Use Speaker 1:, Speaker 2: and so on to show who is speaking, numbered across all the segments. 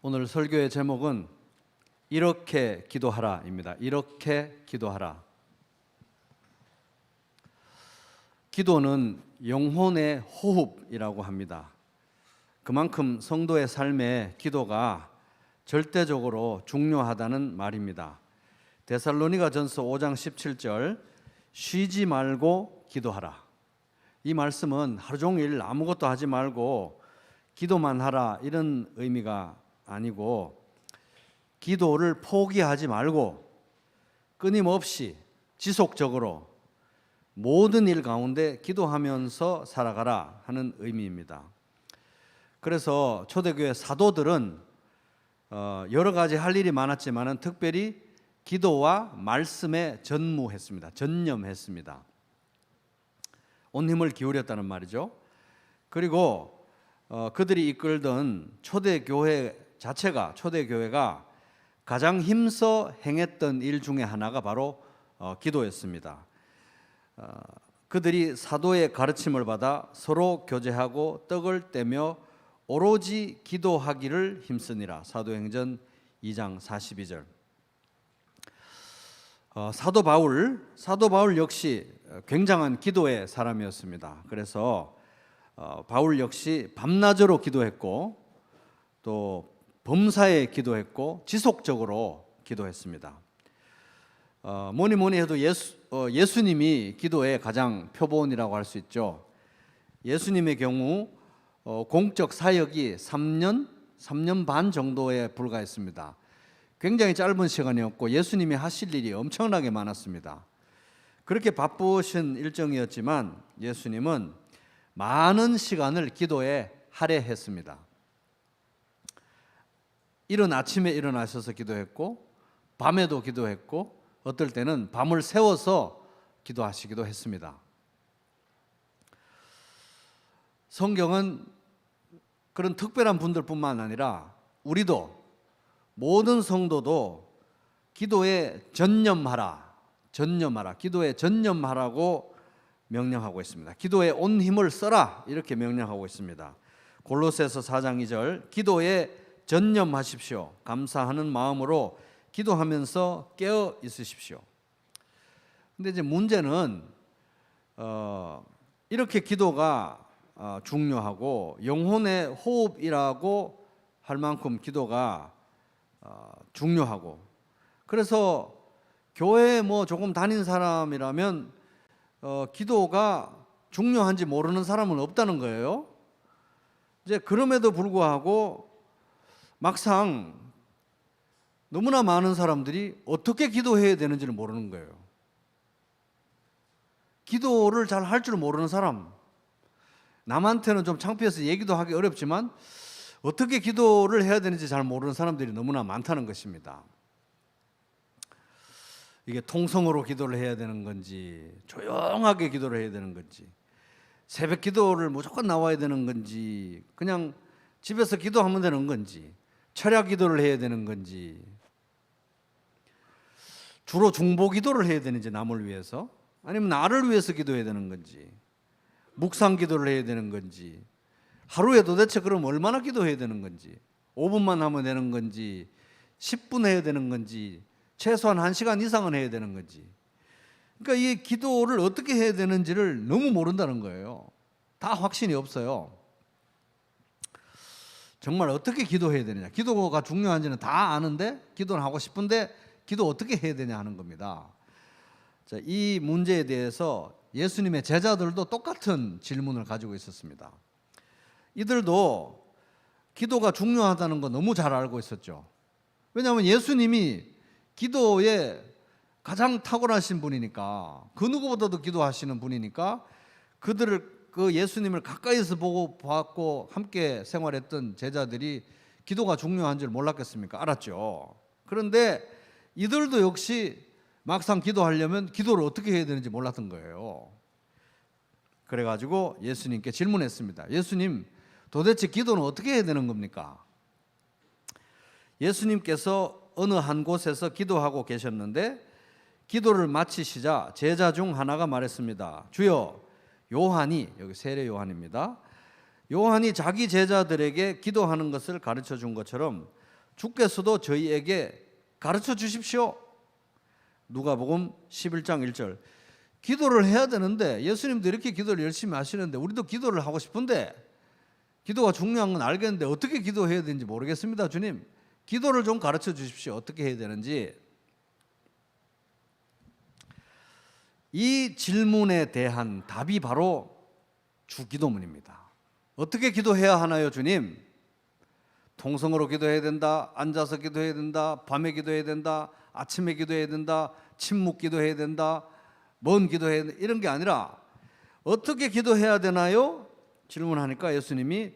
Speaker 1: 오늘 설교의 제목은 이렇게 기도하라입니다. 이렇게 기도하라. 기도는 영혼의 호흡이라고 합니다. 그만큼 성도의 삶에 기도가 절대적으로 중요하다는 말입니다. 데살로니가전서 5장 17절 쉬지 말고 기도하라. 이 말씀은 하루 종일 아무것도 하지 말고 기도만 하라 이런 의미가 아니고 기도를 포기하지 말고 끊임없이 지속적으로 모든 일 가운데 기도하면서 살아가라 하는 의미입니다. 그래서 초대교회 사도들은 여러 가지 할 일이 많았지만 특별히 기도와 말씀에 전무했습니다. 전념했습니다. 온 힘을 기울였다는 말이죠. 그리고 그들이 이끌던 초대교회 자체가 초대교회가 가장 힘써 행했던 일 중에 하나가 바로 기도였습니다. 그들이 사도의 가르침을 받아 서로 교제하고 떡을 떼며 오로지 기도하기를 힘쓰니라. 사도행전 2장 42절. 사도 바울 역시 굉장한 기도의 사람이었습니다. 그래서 바울 역시 밤낮으로 기도했고 또 범사에 기도했고 지속적으로 기도했습니다. 뭐니 해도 예수님이 기도의 가장 표본이라고 할 수 있죠. 예수님의 경우 공적 사역이 3년 반 정도에 불과했습니다. 굉장히 짧은 시간이었고 예수님이 하실 일이 엄청나게 많았습니다. 그렇게 바쁘신 일정이었지만 예수님은 많은 시간을 기도에 할애했습니다. 이른 아침에 일어나셔서 기도했고 밤에도 기도했고 어떨 때는 밤을 새워서 기도하시기도 했습니다. 성경은 그런 특별한 분들뿐만 아니라 우리도 모든 성도도 기도에 전념하라, 기도에 전념하라고 명령하고 있습니다. 기도에 온 힘을 써라 이렇게 명령하고 있습니다. 골로새서 4장 2절 기도에 전념하십시오. 감사하는 마음으로 기도하면서 깨어 있으십시오. 근데 이제 문제는 이렇게 기도가 중요하고 영혼의 호흡이라고 할 만큼 기도가 중요하고 그래서 교회에 조금 다닌 사람이라면 기도가 중요한지 모르는 사람은 없다는 거예요. 이제 그럼에도 불구하고 막상 너무나 많은 사람들이 어떻게 기도해야 되는지를 모르는 거예요. 기도를 잘 할 줄 모르는 사람, 남한테는 좀 창피해서 얘기도 하기 어렵지만 어떻게 기도를 해야 되는지 잘 모르는 사람들이 너무나 많다는 것입니다. 이게 통성으로 기도를 해야 되는 건지 조용하게 기도를 해야 되는 건지 새벽 기도를 무조건 나와야 되는 건지 그냥 집에서 기도하면 되는 건지 철야 기도를 해야 되는 건지 주로 중보 기도를 해야 되는지 남을 위해서 아니면 나를 위해서 기도해야 되는 건지 묵상 기도를 해야 되는 건지 하루에 도대체 그럼 얼마나 기도해야 되는 건지 5분만 하면 되는 건지 10분 해야 되는 건지 최소한 1시간 이상은 해야 되는 건지 그러니까 이 기도를 어떻게 해야 되는지를 너무 모른다는 거예요. 다 확신이 없어요. 정말 어떻게 기도해야 되느냐 기도가 중요한지는 다 아는데 기도는 하고 싶은데 기도 어떻게 해야 되냐 하는 겁니다. 자, 이 문제에 대해서 예수님의 제자들도 똑같은 질문을 가지고 있었습니다. 이들도 기도가 중요하다는 거 너무 잘 알고 있었죠. 왜냐하면 예수님이 기도에 가장 탁월하신 분이니까 그 누구보다도 기도하시는 분이니까 그 예수님을 가까이서 보고 봤고 함께 생활했던 제자들이 기도가 중요한 줄 몰랐겠습니까? 알았죠. 그런데 이들도 역시 막상 기도하려면 기도를 어떻게 해야 되는지 몰랐던 거예요. 그래가지고 예수님께 질문했습니다. 예수님, 도대체 기도는 어떻게 해야 되는 겁니까? 예수님께서 어느 한 곳에서 기도하고 계셨는데 기도를 마치시자 제자 중 하나가 말했습니다. 주여, 요한이, 여기 세례 요한입니다. 요한이 자기 제자들에게 기도하는 것을 가르쳐 준 것처럼 주께서도 저희에게 가르쳐 주십시오. 누가복음 11장 1절. 기도를 해야 되는데 예수님도 이렇게 기도를 열심히 하시는데 우리도 기도를 하고 싶은데 기도가 중요한 건 알겠는데 어떻게 기도해야 되는지 모르겠습니다. 주님, 기도를 좀 가르쳐 주십시오. 어떻게 해야 되는지. 이 질문에 대한 답이 바로 주기도문입니다. 어떻게 기도해야 하나요, 주님? 통성으로 기도해야 된다, 앉아서 기도해야 된다, 밤에 기도해야 된다, 아침에 기도해야 된다, 침묵 기도해야 된다, 뭔 기도해야 된다, 이런 게 아니라 어떻게 기도해야 되나요? 질문하니까 예수님이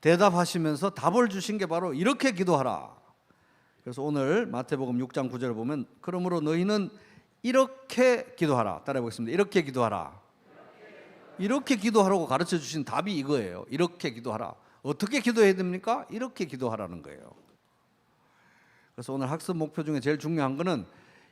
Speaker 1: 대답하시면서 답을 주신 게 바로 이렇게 기도하라. 그래서 오늘 마태복음 6장 9절을 보면 그러므로 너희는 이렇게 기도하라. 따라해 보겠습니다. 이렇게 기도하라. 이렇게 기도하라고 가르쳐 주신 답이 이거예요. 이렇게 기도하라. 어떻게 기도해야 됩니까? 이렇게 기도하라는 거예요. 그래서 오늘 학습 목표 중에 제일 중요한 거는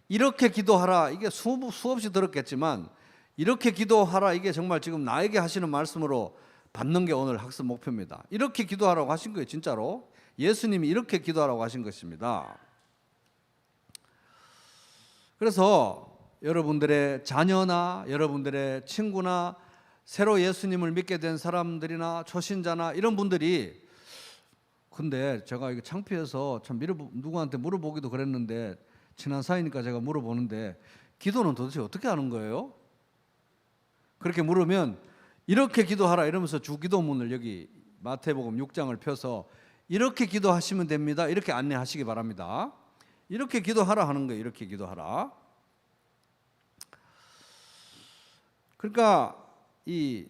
Speaker 1: 이렇게 기도하라. 이게 수없이 들었겠지만 이렇게 기도하라. 이게 정말 지금 나에게 하시는 말씀으로 받는 게 오늘 학습 목표입니다. 이렇게 기도하라고 하신 거예요. 진짜로. 예수님이 이렇게 기도하라고 하신 것입니다. 그래서 여러분들의 자녀나 여러분들의 친구나 새로 예수님을 믿게 된 사람들이나 초신자나 이런 분들이 근데 제가 이거 창피해서 참 누구한테 물어보기도 그랬는데 친한 사이니까 제가 물어보는데 기도는 도대체 어떻게 하는 거예요? 그렇게 물으면 이렇게 기도하라 이러면서 주기도문을 여기 마태복음 6장을 펴서 이렇게 기도하시면 됩니다. 이렇게 안내하시기 바랍니다. 이렇게 기도하라 하는 거예요. 이렇게 기도하라. 그러니까 이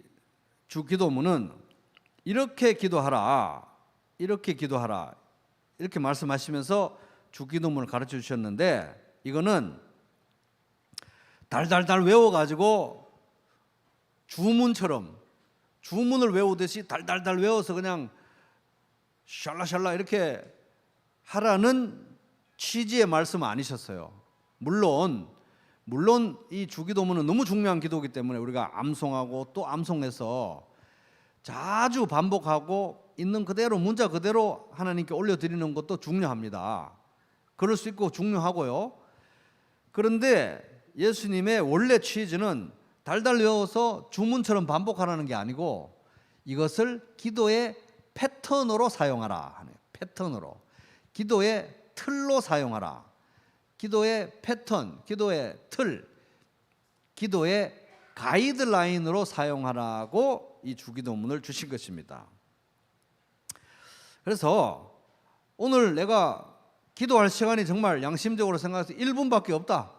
Speaker 1: 주기도문은 이렇게 기도하라. 이렇게 기도하라. 이렇게 말씀하시면서 주기도문을 가르쳐 주셨는데 이거는 달달달 외워가지고 주문처럼 주문을 외우듯이 달달달 외워서 그냥 샬라샬라 이렇게 하라는 취지의 말씀은 아니셨어요. 물론 이 주기도문은 너무 중요한 기도이기 때문에 우리가 암송하고 또 암송해서 자주 반복하고 있는 그대로 문자 그대로 하나님께 올려드리는 것도 중요합니다. 그럴 수 있고 중요하고요. 그런데 예수님의 원래 취지는 달달 외워서 주문처럼 반복하라는 게 아니고 이것을 기도의 패턴으로 사용하라. 패턴으로. 기도의 틀로 사용하라. 기도의 패턴, 기도의 틀, 기도의 가이드라인으로 사용하라고 이 주기도문을 주신 것입니다. 그래서 오늘 내가 기도할 시간이 정말 양심적으로 생각해서 1분밖에 없다.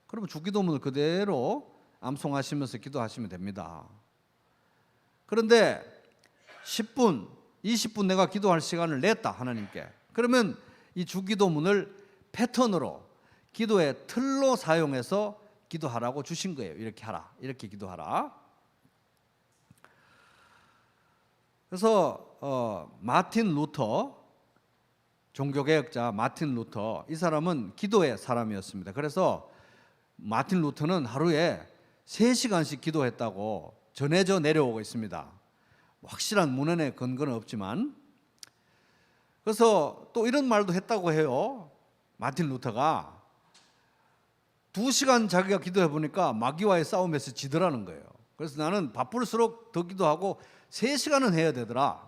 Speaker 1: 그러면 주기도문을 그대로 암송하시면서 기도하시면 됩니다. 그런데 10분, 20분 내가 기도할 시간을 냈다 하나님께. 그러면 이 주기도문을 패턴으로 기도의 틀로 사용해서 기도하라고 주신 거예요. 이렇게 하라. 이렇게 기도하라. 그래서 마틴 루터, 종교개혁자 마틴 루터, 이 사람은 기도의 사람이었습니다. 그래서 마틴 루터는 하루에 3시간씩 기도했다고 전해져 내려오고 있습니다. 확실한 문헌의 근거는 없지만. 그래서 또 이런 말도 했다고 해요. 마틴 루터가 2시간 자기가 기도해 보니까 마귀와의 싸움에서 지더라는 거예요. 그래서 나는 바쁠수록 더 기도하고 3시간은 해야 되더라.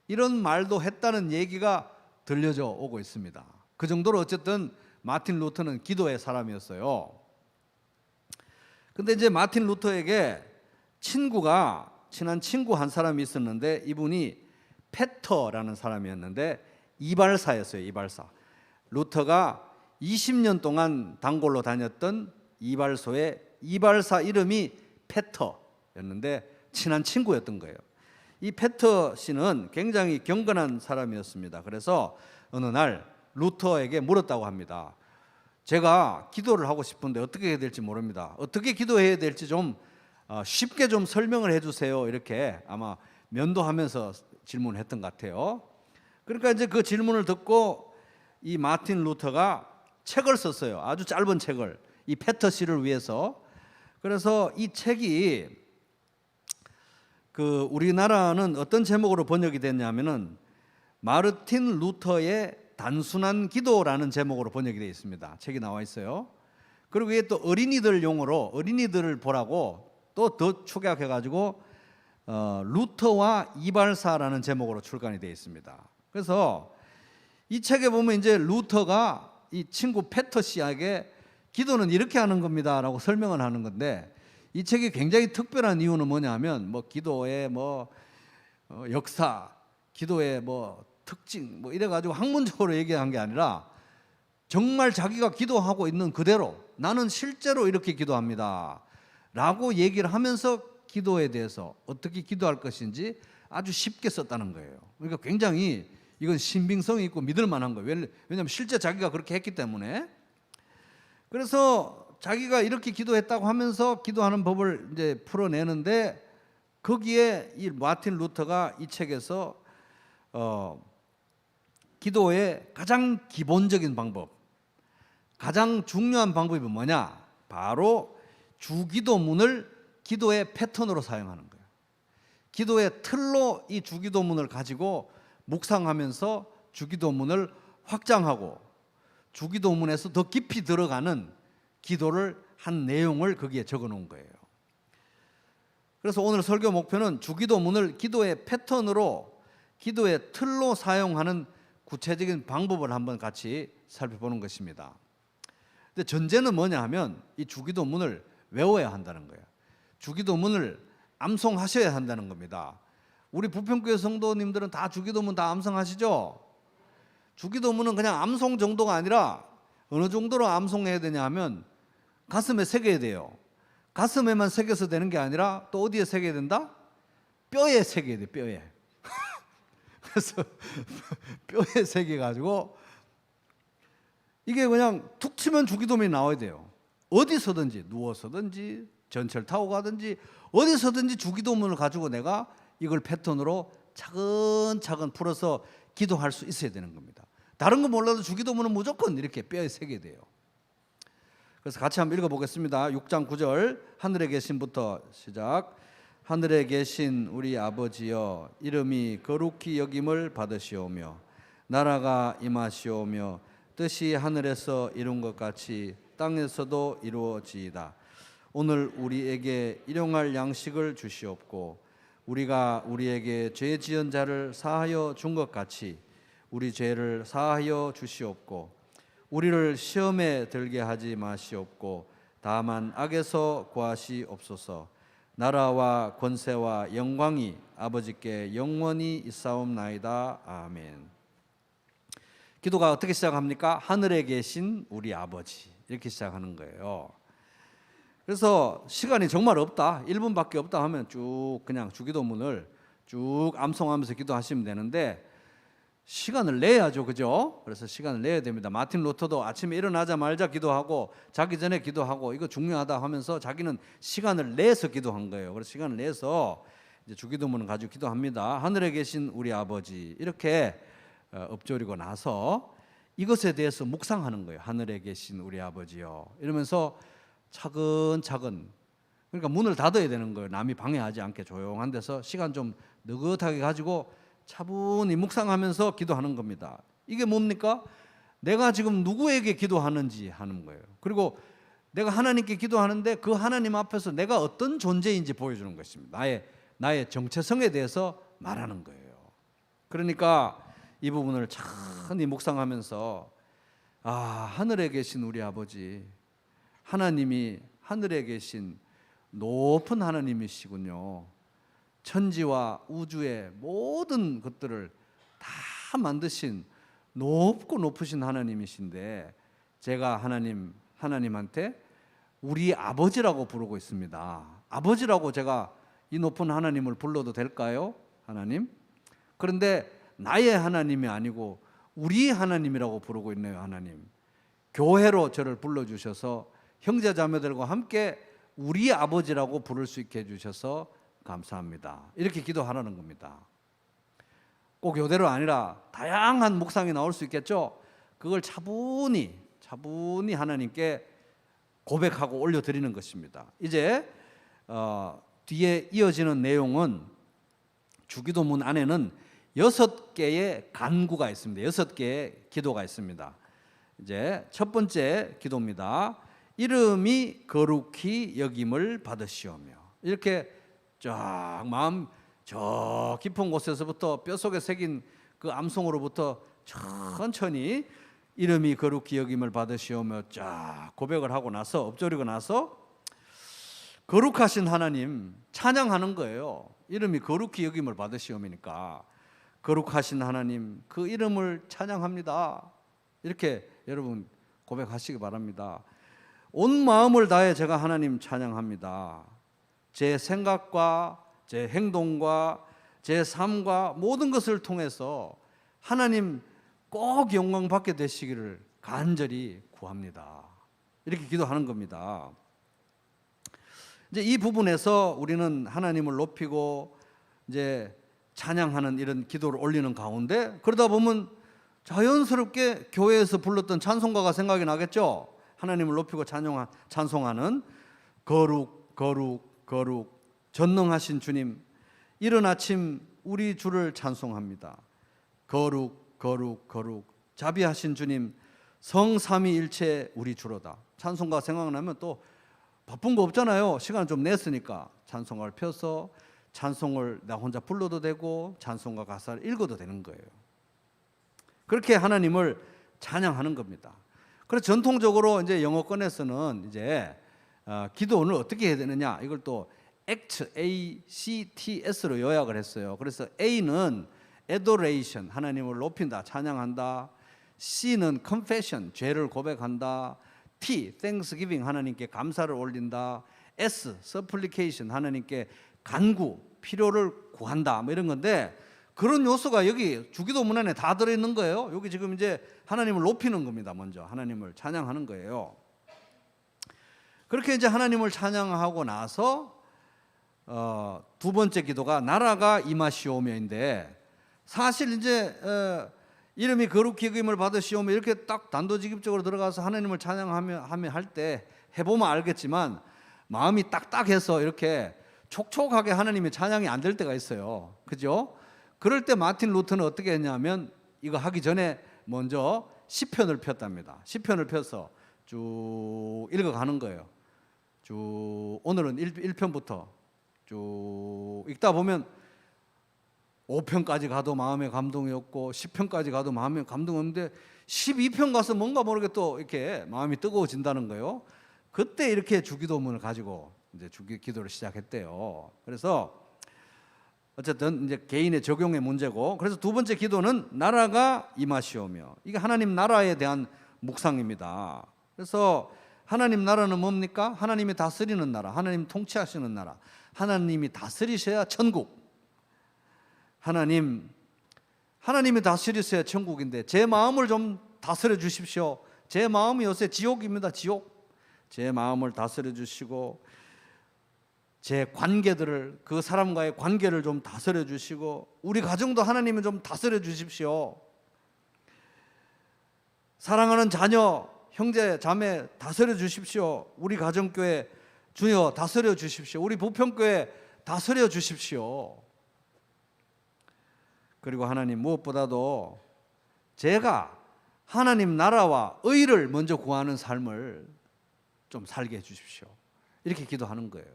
Speaker 1: 이런 말도 했다는 얘기가 들려져 오고 있습니다. 그 정도로 어쨌든 마틴 루터는 기도의 사람이었어요. 근데 이제 마틴 루터에게 친한 친구 한 사람이 있었는데 이분이 페터라는 사람이었는데 이발사였어요. 이발사. 루터가 20년 동안 단골로 다녔던 이발소의 이발사 이름이 페터였는데 친한 친구였던 거예요. 이 페터 씨는 굉장히 경건한 사람이었습니다. 그래서 어느 날 루터에게 물었다고 합니다. 제가 기도를 하고 싶은데 어떻게 해야 될지 모릅니다. 어떻게 기도해야 될지 좀 쉽게 좀 설명을 해주세요. 이렇게 아마 면도하면서 질문했던 것 같아요. 그러니까 이제 그 질문을 듣고 이 마틴 루터가 책을 썼어요. 아주 짧은 책을 이 페터 씨를 위해서. 그래서 이 책이 우리나라는 어떤 제목으로 번역이 됐냐면은 마르틴 루터의 단순한 기도라는 제목으로 번역이 되어 있습니다. 책이 나와 있어요. 그리고 이게 또 어린이들 용어로 어린이들을 보라고 또 더 축약해가지고 루터와 이발사라는 제목으로 출간이 되어 있습니다. 그래서 이 책에 보면 이제 루터가 이 친구 페터 씨에게 기도는 이렇게 하는 겁니다라고 설명을 하는 건데, 이 책이 굉장히 특별한 이유는 뭐냐면 뭐 기도의 뭐 역사, 기도의 뭐 특징 뭐 이래 가지고 학문적으로 얘기한 게 아니라 정말 자기가 기도하고 있는 그대로 나는 실제로 이렇게 기도합니다 라고 얘기를 하면서 기도에 대해서 어떻게 기도할 것인지 아주 쉽게 썼다는 거예요. 그러니까 굉장히 이건 신빙성이 있고 믿을 만한 거예요. 왜냐하면 실제 자기가 그렇게 했기 때문에. 그래서 자기가 이렇게 기도했다고 하면서 기도하는 법을 이제 풀어내는데, 거기에 이 마틴 루터가 이 책에서 기도의 가장 기본적인 방법, 가장 중요한 방법이 뭐냐? 바로 주기도문을 기도의 패턴으로 사용하는 거예요. 기도의 틀로 이 주기도문을 가지고 묵상하면서 주기도문을 확장하고 주기도문에서 더 깊이 들어가는 기도를 한 내용을 거기에 적어 놓은 거예요. 그래서 오늘 설교 목표는 주기도문을 기도의 패턴으로, 기도의 틀로 사용하는 구체적인 방법을 한번 같이 살펴보는 것입니다. 근데 전제는 뭐냐 하면 이 주기도문을 외워야 한다는 거예요. 주기도문을 암송하셔야 한다는 겁니다. 우리 부평교회 성도님들은 다 주기도문 다 암송하시죠? 주기도문은 그냥 암송 정도가 아니라 어느 정도로 암송해야 되냐 하면 가슴에 새겨야 돼요. 가슴에만 새겨서 되는 게 아니라 또 어디에 새겨야 된다? 뼈에 새겨야 돼, 뼈에. 그래서 뼈에 새겨가지고 이게 그냥 툭 치면 주기도문이 나와야 돼요. 어디서든지, 누워서든지 전철 타고 가든지 어디서든지 주기도문을 가지고 내가 이걸 패턴으로 차근차근 풀어서 기도할 수 있어야 되는 겁니다. 다른 거 몰라도 주기도문은 무조건 이렇게 뼈에 새겨야 돼요. 그래서 같이 한번 읽어보겠습니다. 6장 9절 하늘에 계신부터 시작. 하늘에 계신 우리 아버지여, 이름이 거룩히 여김을 받으시오며 나라가 임하시오며 뜻이 하늘에서 이룬 것 같이 땅에서도 이루어지이다. 오늘 우리에게 일용할 양식을 주시옵고 우리가 우리에게 죄 지은 자를 사하여 준 것 같이 우리 죄를 사하여 주시옵고 우리를 시험에 들게 하지 마시옵고 다만 악에서 구하시옵소서. 나라와 권세와 영광이 아버지께 영원히 있사옵나이다. 아멘. 기도가 어떻게 시작합니까? 하늘에 계신 우리 아버지, 이렇게 시작하는 거예요. 그래서 시간이 정말 없다, 1분밖에 없다 하면 쭉 그냥 주기도문을 쭉 암송하면서 기도하시면 되는데 시간을 내야죠, 그죠? 그래서 시간을 내야 됩니다. 마틴 루터도 아침에 일어나자마자 기도하고 자기 전에 기도하고 이거 중요하다 하면서 자기는 시간을 내서 기도한 거예요. 그래서 시간을 내서 이제 주기도문을 가지고 기도합니다. 하늘에 계신 우리 아버지, 이렇게 엎조리고 나서 이것에 대해서 묵상하는 거예요. 하늘에 계신 우리 아버지요, 이러면서 차근차근, 그러니까 문을 닫아야 되는 거예요. 남이 방해하지 않게 조용한 데서 시간 좀 느긋하게 가지고 차분히 묵상하면서 기도하는 겁니다. 이게 뭡니까? 내가 지금 누구에게 기도하는지 하는 거예요. 그리고 내가 하나님께 기도하는데 그 하나님 앞에서 내가 어떤 존재인지 보여주는 것입니다. 나의 정체성에 대해서 말하는 거예요. 그러니까 이 부분을 차분히 묵상하면서 하늘에 계신 우리 아버지, 하나님이 하늘에 계신 높은 하나님이시군요. 천지와 우주의 모든 것들을 다 만드신 높고 높으신 하나님이신데 제가 하나님한테 우리 아버지라고 부르고 있습니다. 아버지라고 제가 이 높은 하나님을 불러도 될까요? 하나님? 그런데 나의 하나님이 아니고 우리 하나님이라고 부르고 있네요. 하나님, 교회로 저를 불러주셔서 형제 자매들과 함께 우리 아버지라고 부를 수 있게 해주셔서 감사합니다. 이렇게 기도하라는 겁니다. 꼭 이대로 아니라 다양한 묵상이 나올 수 있겠죠. 그걸 차분히 하나님께 고백하고 올려드리는 것입니다. 이제 뒤에 이어지는 내용은 주기도문 안에는 6개의 간구가 있습니다. 6개의 기도가 있습니다. 이제 첫 번째 기도입니다. 이름이 거룩히 여김을 받으시오며. 이렇게 쫙 마음 저 깊은 곳에서부터 뼛속에 새긴 그 암송으로부터 천천히 이름이 거룩히 여김을 받으시오며 쫙 고백을 하고 나서 엎드리고 나서 거룩하신 하나님 찬양하는 거예요. 이름이 거룩히 여김을 받으시오니까 거룩하신 하나님 그 이름을 찬양합니다. 이렇게 여러분 고백하시기 바랍니다. 온 마음을 다해 제가 하나님 찬양합니다. 제 생각과 제 행동과 제 삶과 모든 것을 통해서 하나님 꼭 영광 받게 되시기를 간절히 구합니다. 이렇게 기도하는 겁니다. 이제 이 부분에서 우리는 하나님을 높이고 이제 찬양하는 이런 기도를 올리는 가운데 그러다 보면 자연스럽게 교회에서 불렀던 찬송가가 생각이 나겠죠. 하나님을 높이고 찬송하는 거룩 거룩 거룩 전능하신 주님, 이른 아침 우리 주를 찬송합니다. 거룩 거룩 거룩 자비하신 주님, 성삼위일체 우리 주로다. 찬송가 생각나면 또 바쁜 거 없잖아요. 시간 좀 냈으니까 찬송가를 펴서 찬송을 나 혼자 불러도 되고 찬송가 가사를 읽어도 되는 거예요. 그렇게 하나님을 찬양하는 겁니다. 그래서 전통적으로 이제 영어권에서는 이제 기도를 어떻게 해야 되느냐, 이걸 또 ACTS로 요약을 했어요. 그래서 A는 adoration, 하나님을 높인다, 찬양한다. C는 confession, 죄를 고백한다. T, thanksgiving, 하나님께 감사를 올린다. S, supplication, 하나님께 간구, 필요를 구한다. 뭐 이런 건데 그런 요소가 여기 주기도문 안에 다 들어있는 거예요. 여기 지금 이제 하나님을 높이는 겁니다. 먼저 하나님을 찬양하는 거예요. 그렇게 이제 하나님을 찬양하고 나서 두 번째 기도가 나라가 임하시오며인데, 사실 이제 이름이 거룩히 여김을 받으시오며 이렇게 딱 단도직입적으로 들어가서 하나님을 찬양하며 할 때 해보면 알겠지만 마음이 딱딱해서 이렇게 촉촉하게 하나님의 찬양이 안 될 때가 있어요. 그죠? 그럴 때 마틴 루터는 어떻게 했냐면 이거 하기 전에 먼저 시편을 폈답니다. 시편을 펴서 쭉 읽어가는 거예요. 쭉 오늘은 1편부터 쭉 읽다 보면 5편까지 가도 마음의 감동이 없고 10편까지 가도 마음의 감동이 없는데 12편 가서 뭔가 모르게 또 이렇게 마음이 뜨거워진다는 거예요. 그때 이렇게 주기도문을 가지고 이제 주기도를 시작했대요. 그래서 어쨌든 이제 개인의 적용의 문제고, 그래서 두 번째 기도는 나라가 임하시오며, 이게 하나님 나라에 대한 묵상입니다. 그래서 하나님 나라는 뭡니까? 하나님이 다스리는 나라, 하나님 통치하시는 나라, 하나님이 다스리셔야 천국. 하나님이 다스리셔야 천국인데 제 마음을 좀 다스려 주십시오. 제 마음이 요새 지옥입니다. 지옥. 제 마음을 다스려 주시고 제 관계들을, 그 사람과의 관계를 좀 다스려 주시고 우리 가정도 하나님이 좀 다스려 주십시오. 사랑하는 자녀, 형제, 자매 다스려 주십시오. 우리 가정교회 주여 다스려 주십시오. 우리 부평교회 다스려 주십시오. 그리고 하나님 무엇보다도 제가 하나님 나라와 의를 먼저 구하는 삶을 좀 살게 해주십시오. 이렇게 기도하는 거예요.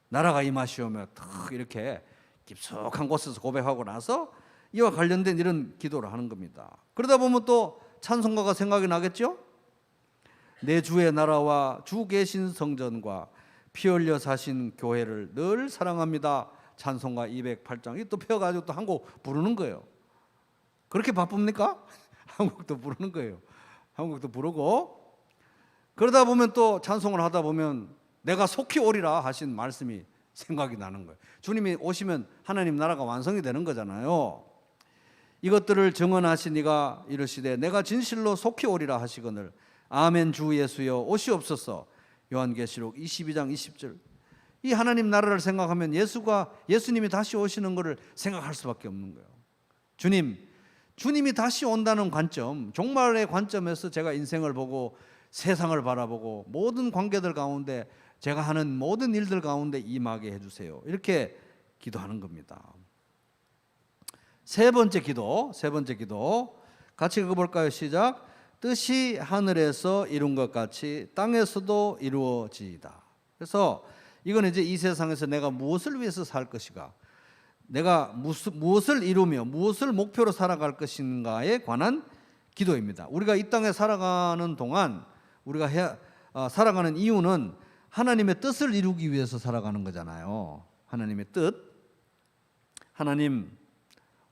Speaker 1: 나라가 임하시오며 탁 이렇게 깊숙한 곳에서 고백하고 나서 이와 관련된 이런 기도를 하는 겁니다. 그러다 보면 또 찬송가가 생각이 나겠죠? 내 주의 나라와 주 계신 성전과 피 흘려 사신 교회를 늘 사랑합니다. 찬송가 208장. 이 또 펴가지고 또 한 곡 부르는 거예요. 그렇게 바쁩니까? 한 곡도 부르는 거예요. 한 곡도 부르고, 그러다 보면 또 찬송을 하다 보면 내가 속히 오리라 하신 말씀이 생각이 나는 거예요. 주님이 오시면 하나님 나라가 완성이 되는 거잖아요. 이것들을 증언하신 이가 이르시되 내가 진실로 속히 오리라 하시거늘 아멘 주 예수여 오시옵소서. 요한계시록 22장 20절. 이 하나님 나라를 생각하면 예수님이 다시 오시는 것을 생각할 수밖에 없는 거예요. 주님이 다시 온다는 관점, 종말의 관점에서 제가 인생을 보고 세상을 바라보고 모든 관계들 가운데 제가 하는 모든 일들 가운데 임하게 해주세요. 이렇게 기도하는 겁니다. 세 번째 기도 같이 읽어볼까요? 시작. 뜻이 하늘에서 이룬 것 같이 땅에서도 이루어지이다. 그래서 이건 이제 이 세상에서 내가 무엇을 위해서 살 것인가, 내가 무엇을 이루며 무엇을 목표로 살아갈 것인가에 관한 기도입니다. 우리가 이 땅에 살아가는 동안 우리가 살아가는 이유는 하나님의 뜻을 이루기 위해서 살아가는 거잖아요. 하나님의 뜻. 하나님,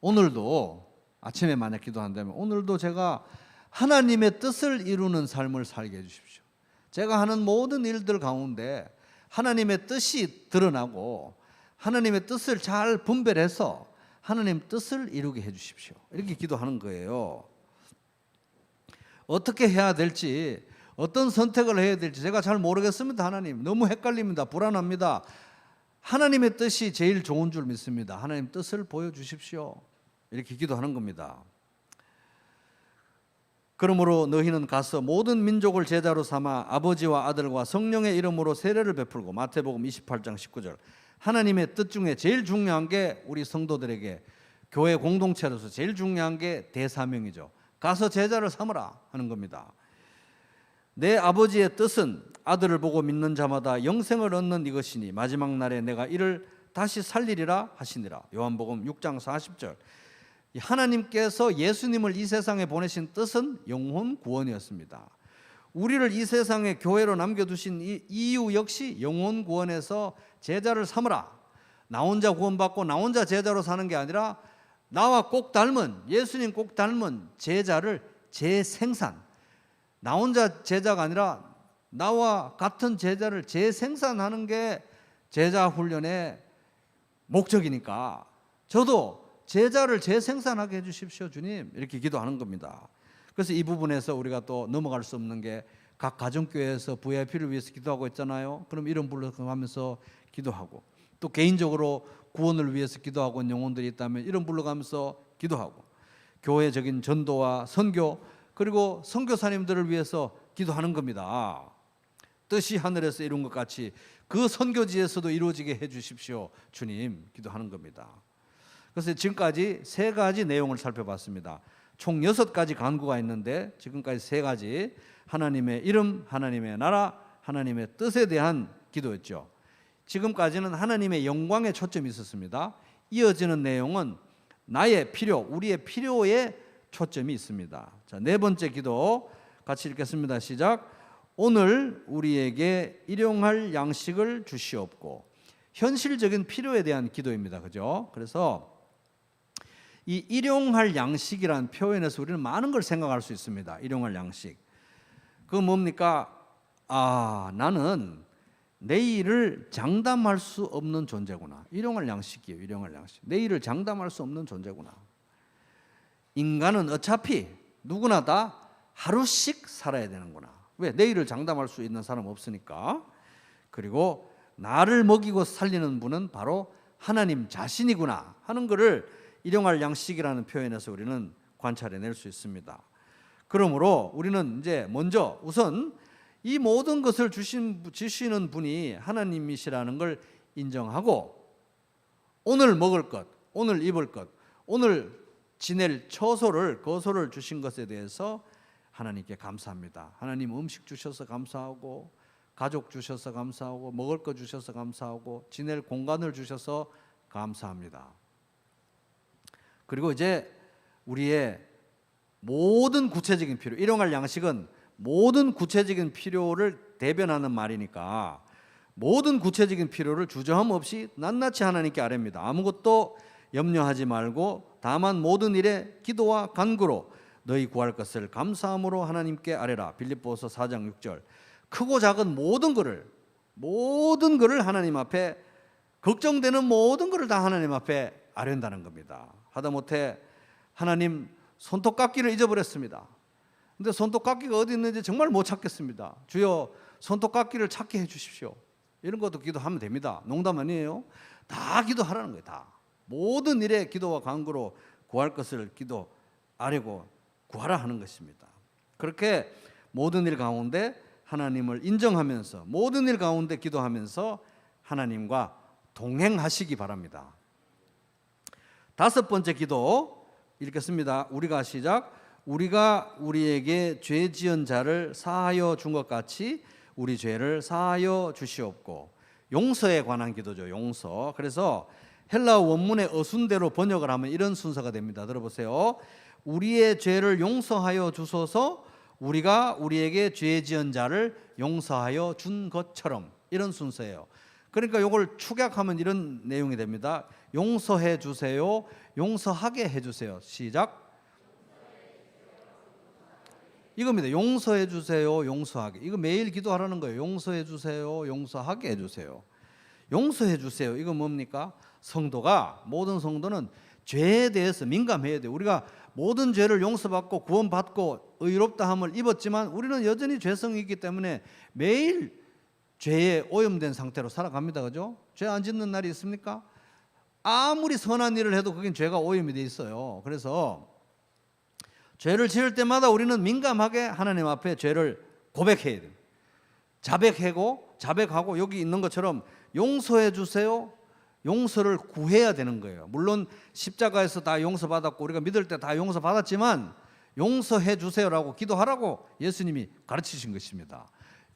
Speaker 1: 오늘도 아침에 만약 기도한다면 오늘도 제가 하나님의 뜻을 이루는 삶을 살게 해주십시오. 제가 하는 모든 일들 가운데 하나님의 뜻이 드러나고 하나님의 뜻을 잘 분별해서 하나님 뜻을 이루게 해주십시오. 이렇게 기도하는 거예요. 어떻게 해야 될지, 어떤 선택을 해야 될지 제가 잘 모르겠습니다. 하나님, 너무 헷갈립니다. 불안합니다. 하나님의 뜻이 제일 좋은 줄 믿습니다. 하나님 뜻을 보여주십시오. 이렇게 기도하는 겁니다. 그러므로 너희는 가서 모든 민족을 제자로 삼아 아버지와 아들과 성령의 이름으로 세례를 베풀고, 마태복음 28장 19절. 하나님의 뜻 중에 제일 중요한 게 우리 성도들에게 교회 공동체로서 제일 중요한 게 대사명이죠. 가서 제자를 삼으라 하는 겁니다. 내 아버지의 뜻은 아들을 보고 믿는 자마다 영생을 얻는 이것이니 마지막 날에 내가 이를 다시 살리리라 하시니라. 요한복음 6장 40절. 하나님께서 예수님을 이 세상에 보내신 뜻은 영혼 구원이었습니다. 우리를 이 세상에 교회로 남겨두신 이유 역시 영혼 구원에서 제자를 삼으라. 나 혼자 구원받고 나 혼자 제자로 사는 게 아니라 나와 꼭 닮은, 예수님 꼭 닮은 제자를 재생산, 나 혼자 제자가 아니라 나와 같은 제자를 재생산하는 게 제자 훈련의 목적이니까 저도 제자를 재생산하게 해주십시오 주님, 이렇게 기도하는 겁니다. 그래서 이 부분에서 우리가 또 넘어갈 수 없는 게 각 가정교회에서 VIP를 위해서 기도하고 있잖아요. 그럼 이름 불러가면서 기도하고, 또 개인적으로 구원을 위해서 기도하고 있는 영혼들이 있다면 이름 불러가면서 기도하고, 교회적인 전도와 선교, 그리고 선교사님들을 위해서 기도하는 겁니다. 뜻이 하늘에서 이룬 것 같이 그 선교지에서도 이루어지게 해주십시오 주님, 기도하는 겁니다. 그래서 지금까지 세 가지 내용을 살펴봤습니다. 총 6가지 간구가 있는데 지금까지 3가지, 하나님의 이름, 하나님의 나라, 하나님의 뜻에 대한 기도였죠. 지금까지는 하나님의 영광에 초점이 있었습니다. 이어지는 내용은 나의 필요, 우리의 필요에 초점이 있습니다. 자, 4번째 기도 같이 읽겠습니다. 시작. 오늘 우리에게 일용할 양식을 주시옵고. 현실적인 필요에 대한 기도입니다. 그죠? 그래서 이 일용할 양식이라는 표현에서 우리는 많은 걸 생각할 수 있습니다. 일용할 양식. 그건 뭡니까? 나는 내일을 장담할 수 없는 존재구나. 일용할 양식이에요. 일용할 양식. 내일을 장담할 수 없는 존재구나. 인간은 어차피 누구나 다 하루씩 살아야 되는구나. 왜? 내일을 장담할 수 있는 사람 없으니까. 그리고 나를 먹이고 살리는 분은 바로 하나님 자신이구나 하는 것을 일용할 양식이라는 표현에서 우리는 관찰해낼 수 있습니다. 그러므로 우리는 이제 먼저 우선 이 모든 것을 주시는 분이 하나님이시라는 걸 인정하고, 오늘 먹을 것, 오늘 입을 것, 오늘 지낼 처소를, 거소를 주신 것에 대해서 하나님께 감사합니다. 하나님 음식 주셔서 감사하고, 가족 주셔서 감사하고, 먹을 것 주셔서 감사하고, 지낼 공간을 주셔서 감사합니다. 그리고 이제 우리의 모든 구체적인 필요, 일용할 양식은 모든 구체적인 필요를 대변하는 말이니까 모든 구체적인 필요를 주저함 없이 낱낱이 하나님께 아뢰입니다. 아무것도 염려하지 말고 다만 모든 일에 기도와 간구로 너희 구할 것을 감사함으로 하나님께 아뢰라. 빌립보서 4장 6절. 크고 작은 모든 것을 하나님 앞에, 걱정되는 모든 것을 다 하나님 앞에 아뢰는다는 겁니다. 하다못해 하나님 손톱깎이를 잊어버렸습니다. 근데 손톱깎이가 어디 있는지 정말 못 찾겠습니다. 주여 손톱깎이를 찾게 해주십시오. 이런 것도 기도하면 됩니다. 농담 아니에요. 다 기도하라는 거예요. 다. 모든 일에 기도와 간구로 구할 것을 기도 아뢰고 구하라 하는 것입니다. 그렇게 모든 일 가운데 하나님을 인정하면서, 모든 일 가운데 기도하면서 하나님과 동행하시기 바랍니다. 다섯 번째 기도 읽겠습니다. 우리가 시작. 우리가 우리에게 죄 지은 자를 사하여 준 것 같이 우리 죄를 사하여 주시옵고. 용서에 관한 기도죠. 용서. 그래서 헬라어 원문의 어순대로 번역을 하면 이런 순서가 됩니다. 들어보세요. 우리의 죄를 용서하여 주소서. 우리가 우리에게 죄 지은 자를 용서하여 준 것처럼. 이런 순서예요. 그러니까 이걸 축약하면 이런 내용이 됩니다. 용서해 주세요. 용서하게 해 주세요. 시작. 이겁니다. 용서해 주세요. 용서하게. 이거 매일 기도하라는 거예요. 용서해 주세요. 용서하게 해 주세요. 용서해 주세요. 이거 뭡니까? 성도가, 모든 성도는 죄에 대해서 민감해야 돼요. 우리가 모든 죄를 용서받고 구원받고 의롭다 함을 입었지만 우리는 여전히 죄성이 있기 때문에 매일 죄에 오염된 상태로 살아갑니다. 그죠? 죄 안 짓는 날이 있습니까? 아무리 선한 일을 해도 그게 죄가 오염이 돼 있어요. 그래서 죄를 지을 때마다 우리는 민감하게 하나님 앞에 죄를 고백해야 돼요. 자백하고 여기 있는 것처럼 용서해 주세요. 용서를 구해야 되는 거예요. 물론 십자가에서 다 용서받았고 우리가 믿을 때 다 용서받았지만 용서해 주세요라고 기도하라고 예수님이 가르치신 것입니다.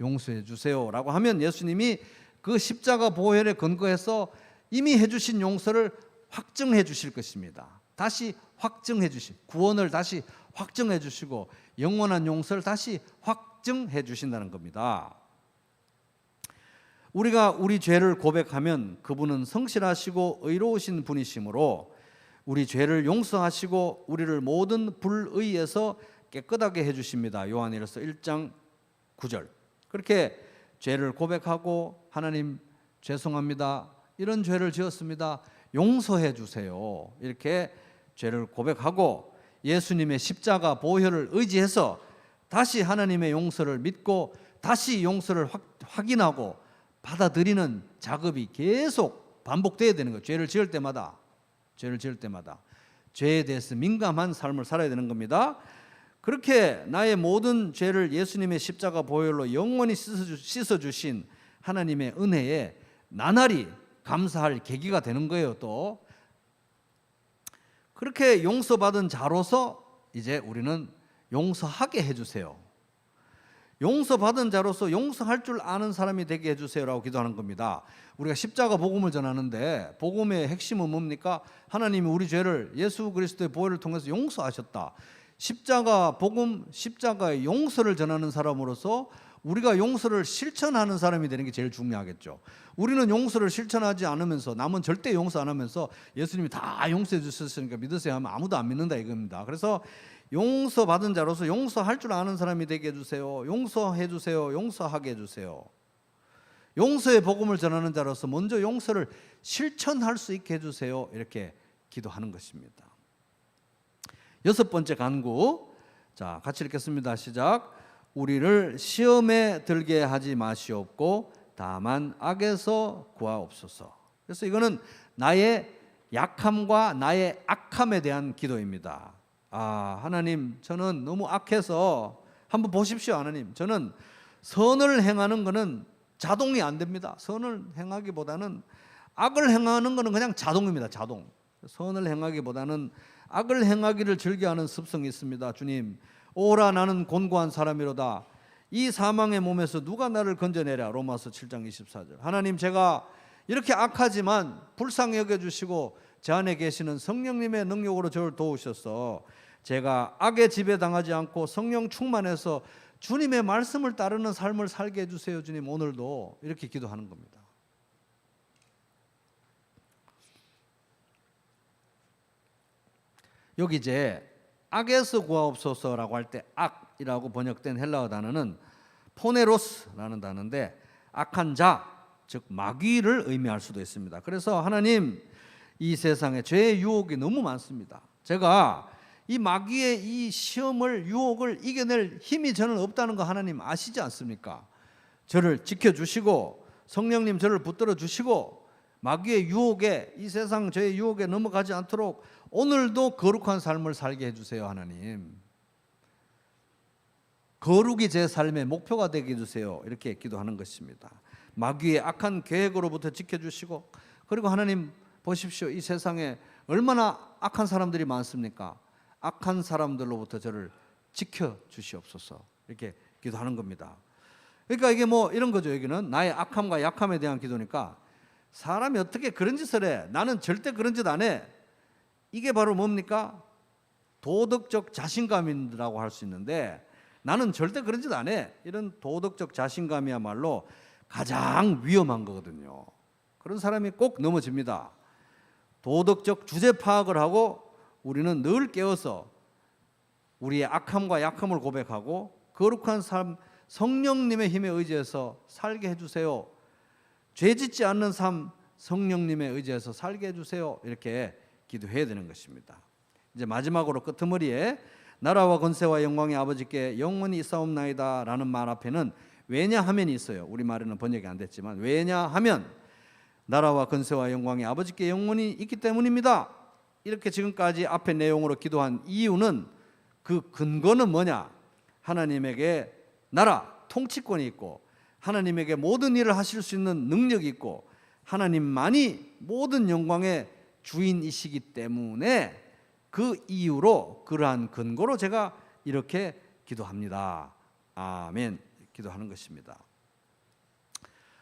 Speaker 1: 용서해 주세요라고 하면 예수님이 그 십자가 보혈에 근거해서 이미 해주신 용서를 확증해 주실 것입니다. 다시 확증해 주신, 구원을 다시 확증해 주시고 영원한 용서를 다시 확증해 주신다는 겁니다. 우리가 우리 죄를 고백하면 그분은 성실하시고 의로우신 분이시므로 우리 죄를 용서하시고 우리를 모든 불의에서 깨끗하게 해주십니다. 요한일서 1장 9절. 그렇게 죄를 고백하고 하나님 죄송합니다. 이런 죄를 지었습니다. 용서해 주세요. 이렇게 죄를 고백하고 예수님의 십자가 보혈을 의지해서 다시 하나님의 용서를 믿고 다시 용서를 확인하고 받아들이는 작업이 계속 반복돼야 되는 거예요. 죄를 지을 때마다 죄에 대해서 민감한 삶을 살아야 되는 겁니다. 그렇게 나의 모든 죄를 예수님의 십자가 보혈로 영원히 씻어주신 하나님의 은혜에 나날이 감사할 계기가 되는 거예요. 또 그렇게 용서받은 자로서 이제 우리는 용서하게 해주세요. 용서받은 자로서 용서할 줄 아는 사람이 되게 해주세요라고 기도하는 겁니다. 우리가 십자가 복음을 전하는데 복음의 핵심은 뭡니까? 하나님이 우리 죄를 예수 그리스도의 보혈을 통해서 용서하셨다. 십자가 복음, 십자가의 용서를 전하는 사람으로서 우리가 용서를 실천하는 사람이 되는 게 제일 중요하겠죠. 우리는 용서를 실천하지 않으면서 남은 절대 용서 안 하면서 예수님이 다 용서해 주셨으니까 믿으세요 하면 아무도 안 믿는다 이겁니다. 그래서 용서받은 자로서 용서할 줄 아는 사람이 되게 해주세요. 용서해 주세요. 용서하게 해주세요. 용서의 복음을 전하는 자로서 먼저 용서를 실천할 수 있게 해주세요. 이렇게 기도하는 것입니다. 여섯 번째 간구. 자, 같이 읽겠습니다. 시작. 우리를 시험에 들게 하지 마시옵고 다만 악에서 구하옵소서. 그래서 이거는 나의 약함과 나의 악함에 대한 기도입니다. 하나님, 저는 너무 악해서 한번 보십시오. 하나님, 저는 선을 행하는 것은 자동이 안 됩니다. 선을 행하기보다는 악을 행하는 것은 그냥 자동입니다. 자동. 선을 행하기보다는 악을 행하기를 즐겨하는 습성이 있습니다. 주님, 오라 나는 곤고한 사람이로다. 이 사망의 몸에서 누가 나를 건져내랴. 로마서 7장 24절. 하나님, 제가 이렇게 악하지만 불쌍히 여겨주시고 제 안에 계시는 성령님의 능력으로 저를 도우셔서 제가 악에 지배당하지 않고 성령 충만해서 주님의 말씀을 따르는 삶을 살게 해주세요. 주님, 오늘도 이렇게 기도하는 겁니다. 여기 이제 악에서 구하옵소서라고 할 때 악이라고 번역된 헬라어 단어는 포네로스라는 단어인데 악한 자, 즉 마귀를 의미할 수도 있습니다. 그래서 하나님, 이 세상에 죄의 유혹이 너무 많습니다. 제가 이 마귀의 이 시험을, 유혹을 이겨낼 힘이 저는 없다는 거 하나님 아시지 않습니까? 저를 지켜주시고 성령님 저를 붙들어 주시고 마귀의 유혹에, 이 세상 죄의 유혹에 넘어가지 않도록 오늘도 거룩한 삶을 살게 해주세요. 하나님, 거룩이 제 삶의 목표가 되게 해주세요. 이렇게 기도하는 것입니다. 마귀의 악한 계획으로부터 지켜주시고, 그리고 하나님 보십시오. 이 세상에 얼마나 악한 사람들이 많습니까? 악한 사람들로부터 저를 지켜 주시옵소서. 이렇게 기도하는 겁니다. 그러니까 이게 뭐 이런 거죠. 여기는 나의 악함과 약함에 대한 기도니까 사람이 어떻게 그런 짓을 해? 나는 절대 그런 짓 안 해. 이게 바로 뭡니까? 도덕적 자신감이라고 할 수 있는데, 나는 절대 그런 짓 안 해. 이런 도덕적 자신감이야말로 가장 위험한 거거든요. 그런 사람이 꼭 넘어집니다. 도덕적 주제 파악을 하고 우리는 늘 깨어서 우리의 악함과 약함을 고백하고 거룩한 삶, 성령님의 힘에 의지해서 살게 해주세요. 죄 짓지 않는 삶, 성령님에 의지해서 살게 해주세요. 이렇게 기도해야 되는 것입니다. 이제 마지막으로 끄트머리에 나라와 권세와 영광의 아버지께 영원히 있사옵나이다 라는 말 앞에는 왜냐하면이 있어요. 우리말에는 번역이 안 됐지만, 왜냐하면 나라와 권세와 영광의 아버지께 영원히 있기 때문입니다. 이렇게 지금까지 앞의 내용으로 기도한 이유는, 그 근거는 뭐냐? 하나님에게 나라, 통치권이 있고 하나님에게 모든 일을 하실 수 있는 능력이 있고 하나님만이 모든 영광의 주인이시기 때문에, 그 이유로, 그러한 근거로 제가 이렇게 기도합니다. 아멘. 기도하는 것입니다.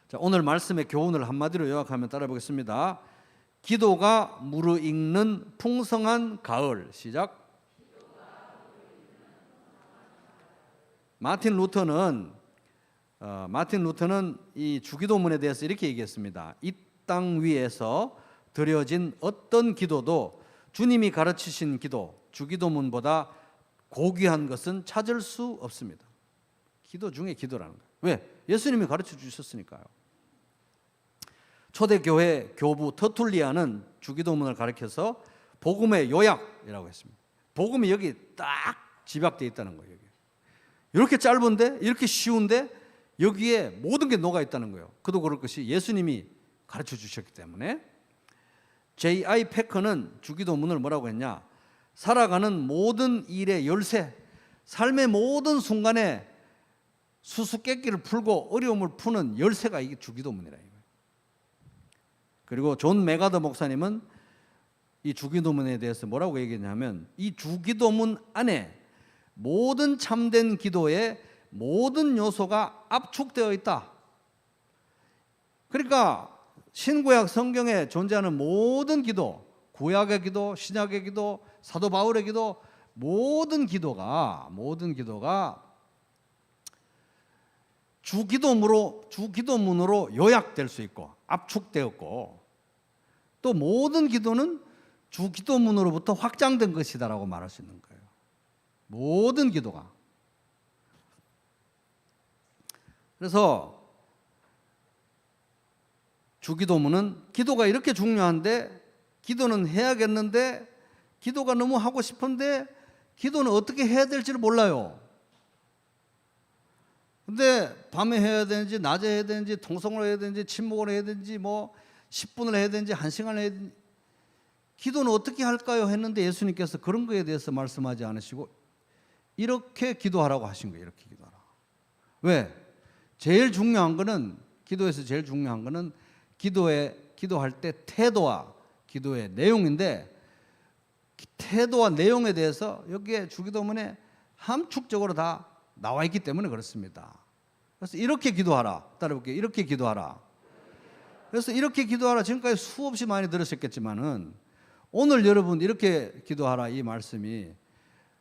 Speaker 1: 자, 오늘 말씀의 교훈을 한마디로 요약하면 따라 보겠습니다. 기도가 무르익는 풍성한 가을. 시작. 마틴 루터는 이 주기도문에 대해서 이렇게 얘기했습니다. 이 땅 위에서 드려진 어떤 기도도 주님이 가르치신 기도, 주기도문보다 고귀한 것은 찾을 수 없습니다. 기도 중에 기도라는 거예요. 왜? 예수님이 가르쳐 주셨으니까요. 초대교회 교부 터툴리아는 주기도문을 가르쳐서 복음의 요약이라고 했습니다. 복음이 여기 딱 집약되어 있다는 거예요. 이렇게 짧은데, 이렇게 쉬운데 여기에 모든 게 녹아 있다는 거예요. 그도 그럴 것이 예수님이 가르쳐 주셨기 때문에. J.I. 패커는 주기도문을 뭐라고 했냐? 살아가는 모든 일의 열쇠, 삶의 모든 순간에 수수께끼를 풀고 어려움을 푸는 열쇠가 이게 주기도문이라. 그리고 존 메가더 목사님은 이 주기도문에 대해서 뭐라고 얘기했냐면, 이 주기도문 안에 모든 참된 기도의 모든 요소가 압축되어 있다. 그러니까 신구약 성경에 존재하는 모든 기도, 구약의 기도, 신약의 기도, 사도 바울의 기도, 모든 기도가 주기도문으로 요약될 수 있고 압축되었고, 또 모든 기도는 주기도문으로부터 확장된 것이다라고 말할 수 있는 거예요. 모든 기도가. 그래서 주기도문은, 기도가 이렇게 중요한데, 기도는 해야겠는데, 기도가 너무 하고 싶은데 기도는 어떻게 해야 될지를 몰라요. 근데 밤에 해야 되는지 낮에 해야 되는지 통성으로 해야 되는지 침묵으로 해야 되는지 뭐 10분을 해야 되는지 1시간을 해야 되는지, 기도는 어떻게 할까요? 했는데 예수님께서 그런 거에 대해서 말씀하지 않으시고 이렇게 기도하라고 하신 거예요. 이렇게 기도하라. 왜? 제일 중요한 거는, 기도에서 제일 중요한 거는 기도할 때 태도와 기도의 내용인데, 태도와 내용에 대해서 여기에 주기도문에 함축적으로 다 나와 있기 때문에 그렇습니다. 그래서 이렇게 기도하라. 따라볼게요. 이렇게 기도하라. 그래서 이렇게 기도하라, 지금까지 수없이 많이 들으셨겠지만은 오늘 여러분 이렇게 기도하라, 이 말씀이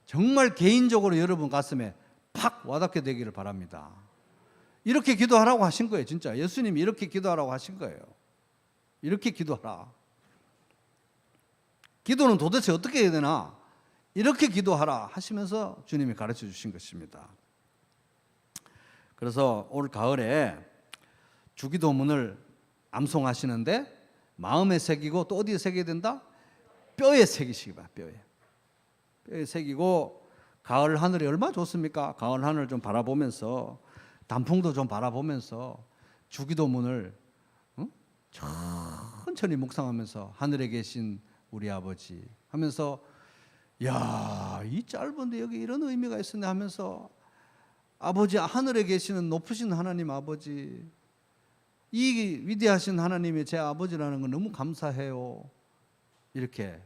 Speaker 1: 정말 개인적으로 여러분 가슴에 팍 와닿게 되기를 바랍니다. 이렇게 기도하라고 하신 거예요. 진짜 예수님이 이렇게 기도하라고 하신 거예요. 이렇게 기도하라. 기도는 도대체 어떻게 해야 되나? 이렇게 기도하라 하시면서 주님이 가르쳐 주신 것입니다. 그래서 올 가을에 주기도문을 암송하시는데 마음에 새기고, 또 어디에 새겨야 된다? 뼈에 새기시기 바랍니다. 뼈에 새기고, 가을 하늘이 얼마나 좋습니까? 가을 하늘 좀 바라보면서, 단풍도 좀 바라보면서 주기도문을 천천히 묵상하면서, 하늘에 계신 우리 아버지 하면서, 야, 이 짧은데 여기 이런 의미가 있었네 하면서, 아버지, 하늘에 계시는 높으신 하나님 아버지, 이 위대하신 하나님이 제 아버지라는 건 너무 감사해요. 이렇게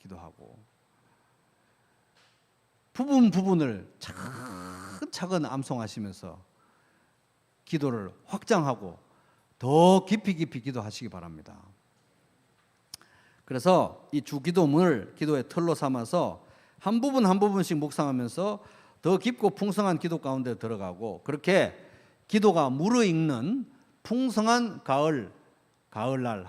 Speaker 1: 기도하고 부분을 차근차근 암송하시면서 기도를 확장하고 더 깊이 기도하시기 바랍니다. 그래서 이 주기도문을 기도의 틀로 삼아서 한 부분씩 묵상하면서 더 깊고 풍성한 기도 가운데 들어가고, 그렇게 기도가 무르익는 풍성한 가을날